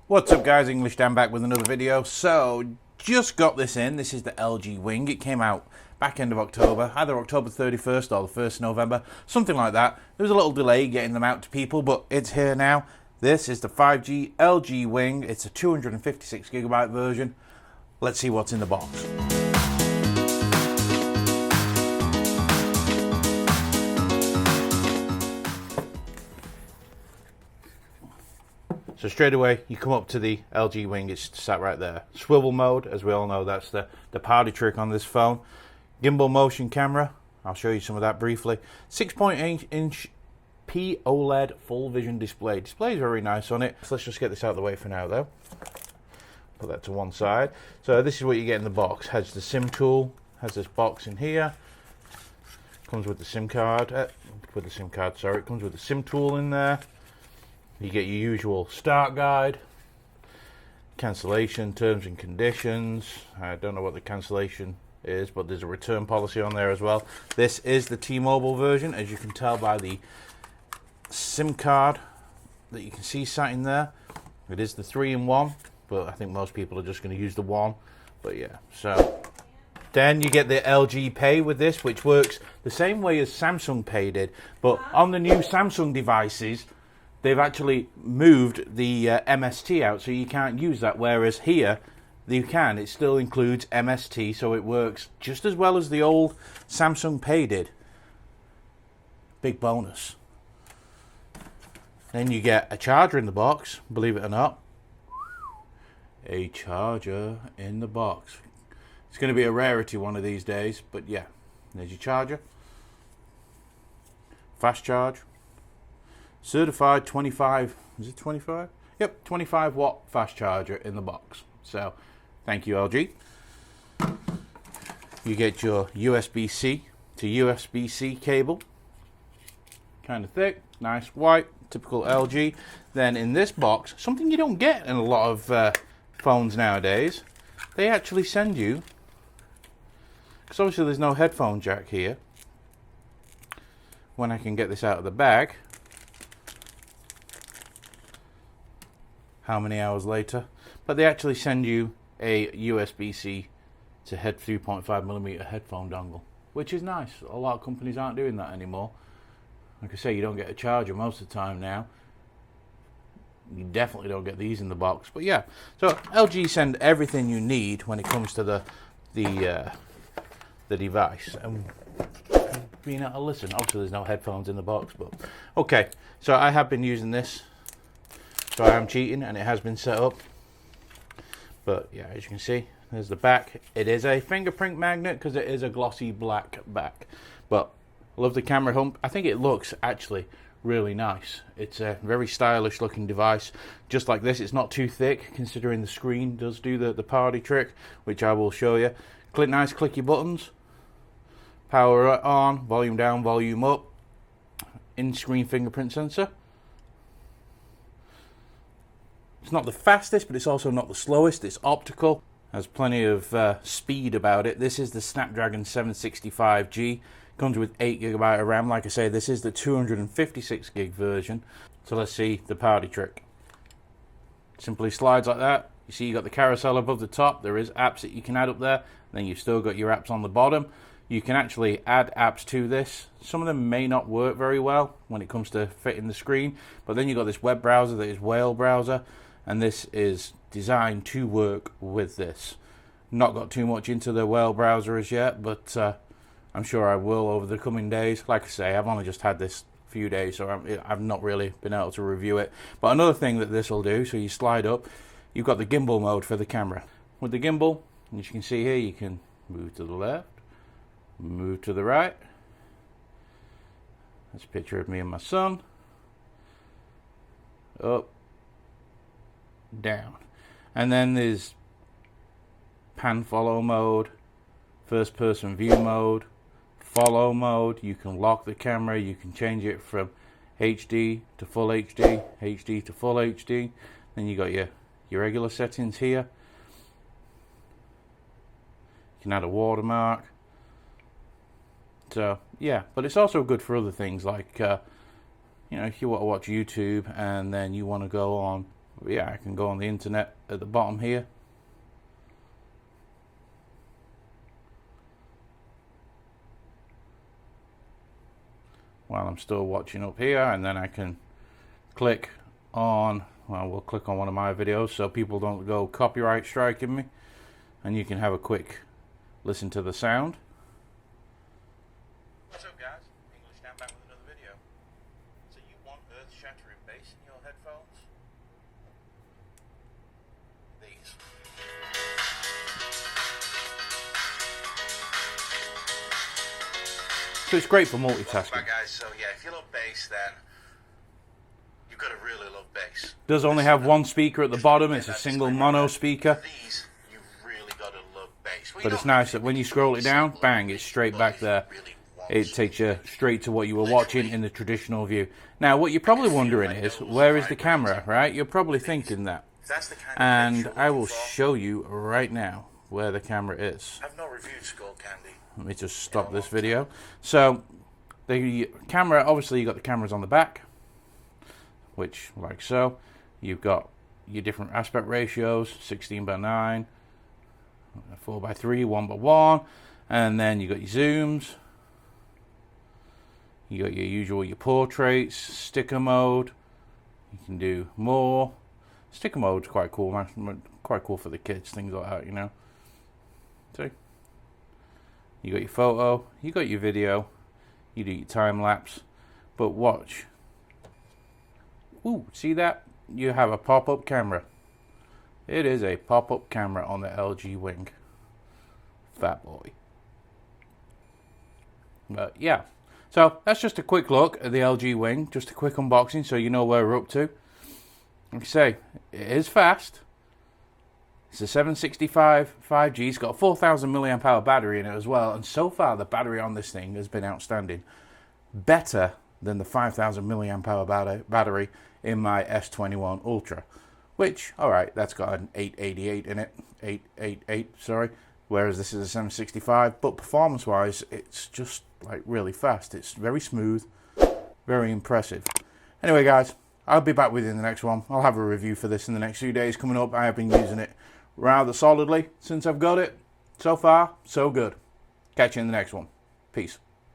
What's up guys, English Dan back with another video. So, just got this in. This is the LG Wing. It came out back end of October, either October 31st or the 1st of November, something like that. There was a little delay getting them out to people, but it's here now. This is the 5G LG Wing. It's a 256GB version. Let's see what's in the box. So straight away, you come up to the LG Wing, it's sat right there. Swivel mode, as we all know, that's the party trick on this phone. Gimbal motion camera, I'll show you some of that briefly. 6.8-inch POLED full vision display. Display is very nice on it. So let's just get this out of the way for now though. Put that to one side. So this is what you get in the box. Has the SIM tool, has this box in here. Comes with the SIM card, it comes with the SIM tool in there. You get your usual start guide, cancellation, terms and conditions. I don't know what the cancellation is, but there's a return policy on there as well. This is the T-Mobile version, as you can tell by the SIM card that you can see sat in there. It is the 3-in-1, but I think most people are just going to use the one. But yeah, so then you get the LG Pay with this, which works the same way as Samsung Pay did, but on the new Samsung devices, they've actually moved the MST out, so you can't use that, whereas here, you can. It still includes MST, so it works just as well as the old Samsung Pay did. Big bonus. Then you get a charger in the box, believe it or not. A charger in the box. It's going to be a rarity one of these days, but yeah, there's your charger. Fast charge. Certified 25, is it 25? Yep, 25 watt fast charger in the box. So, thank you LG. You get your USB-C to USB-C cable. Kind of thick, nice white, typical LG. Then in this box, something you don't get in a lot of phones nowadays, they actually send you, because obviously there's no headphone jack here. When I can get this out of the bag, how many hours later, but they actually send you a USB-C to 3.5mm headphone dongle, which is nice. A lot of companies aren't doing that anymore. Like I say, you don't get a charger most of the time now. You definitely don't get these in the box, but yeah. So LG send everything you need when it comes to the device. And being able to listen, obviously there's no headphones in the box, but okay. So I have been using this. So I am cheating, and it has been set up. But yeah, as you can see, there's the back. It is a fingerprint magnet because it is a glossy black back. But I love the camera hump. I think it looks actually really nice. It's a very stylish looking device. Just like this, it's not too thick considering the screen does do the party trick, which I will show you. Nice clicky buttons. Power on, volume down, volume up. In-screen fingerprint sensor. It's not the fastest, but it's also not the slowest. It's optical. Has plenty of speed about it. This is the Snapdragon 765G. Comes with 8GB of RAM. Like I say, this is the 256GB version. So let's see the party trick. Simply slides like that. You see you got the carousel above the top. There is apps that you can add up there. Then you've still got your apps on the bottom. You can actually add apps to this. Some of them may not work very well when it comes to fitting the screen. But then you've got this web browser that is Whale browser. And this is designed to work with this. Not got too much into the Whale browser as yet, but I'm sure I will over the coming days. Like I say, I've only just had this a few days, so I've not really been able to review it. But another thing that this will do, so you slide up, you've got the gimbal mode for the camera. With the gimbal, as you can see here, you can move to the left, move to the right. That's a picture of me and my son. Up, down, and then there's pan follow mode, first person view mode, follow mode. You can lock the camera, you can change it from HD to full HD, HD to full HD. Then you got your regular settings here. You can add a watermark. So yeah, but it's also good for other things like you know, if you want to watch YouTube and then you want to go on But yeah, I can go on the internet at the bottom here. While I'm still watching up here, and then I can click on, well, we'll click on one of my videos so people don't go copyright striking me, and you can have a quick listen to the sound. What's up, guys? English Dan back with another video. So you want earth-shattering bass in your headphones? These. So it's great for multitasking. Right, guys. So yeah, if you love bass, then you've got to really love bass. Does only have one speaker at the bottom. It's a single mono speaker. These, you've really got to love bass. But it's nice that when you scroll it down, bang, it's straight back there. It takes you straight to what you were watching in the traditional view. Now, what you're probably wondering is, where is the camera, right? You're probably thinking that. And I will show you right now where the camera is. I've not reviewed Skull Candy. Let me just stop this video. So, the camera, obviously you've got the cameras on the back, which, like so. You've got your different aspect ratios, 16:9, 4:3, 1:1, and then you got your zooms. You got your usual, your portraits, sticker mode. You can do more. Sticker mode's quite cool, man. Quite cool for the kids, things like that, you know. See? You got your photo, you got your video, you do your time lapse. But watch. Ooh, see that? You have a pop-up camera. It is a pop-up camera on the LG Wing. Fat boy. But yeah. So that's just a quick look at the LG Wing. Just a quick unboxing so you know where we're up to. Like I say, it is fast. It's a 765 5G. It's got a 4,000 milliamp hour battery in it as well. And so far, the battery on this thing has been outstanding. Better than the 5,000 milliamp hour battery in my S21 Ultra. Which, alright, that's got an 888 in it. 888, sorry. Whereas this is a 765. But performance-wise, it's just like really fast. It's very smooth. Very impressive. Anyway, guys, I'll be back with you in the next one. I'll have a review for this in the next few days coming up. I have been using it rather solidly since I've got it. So far, so good. Catch you in the next one. Peace.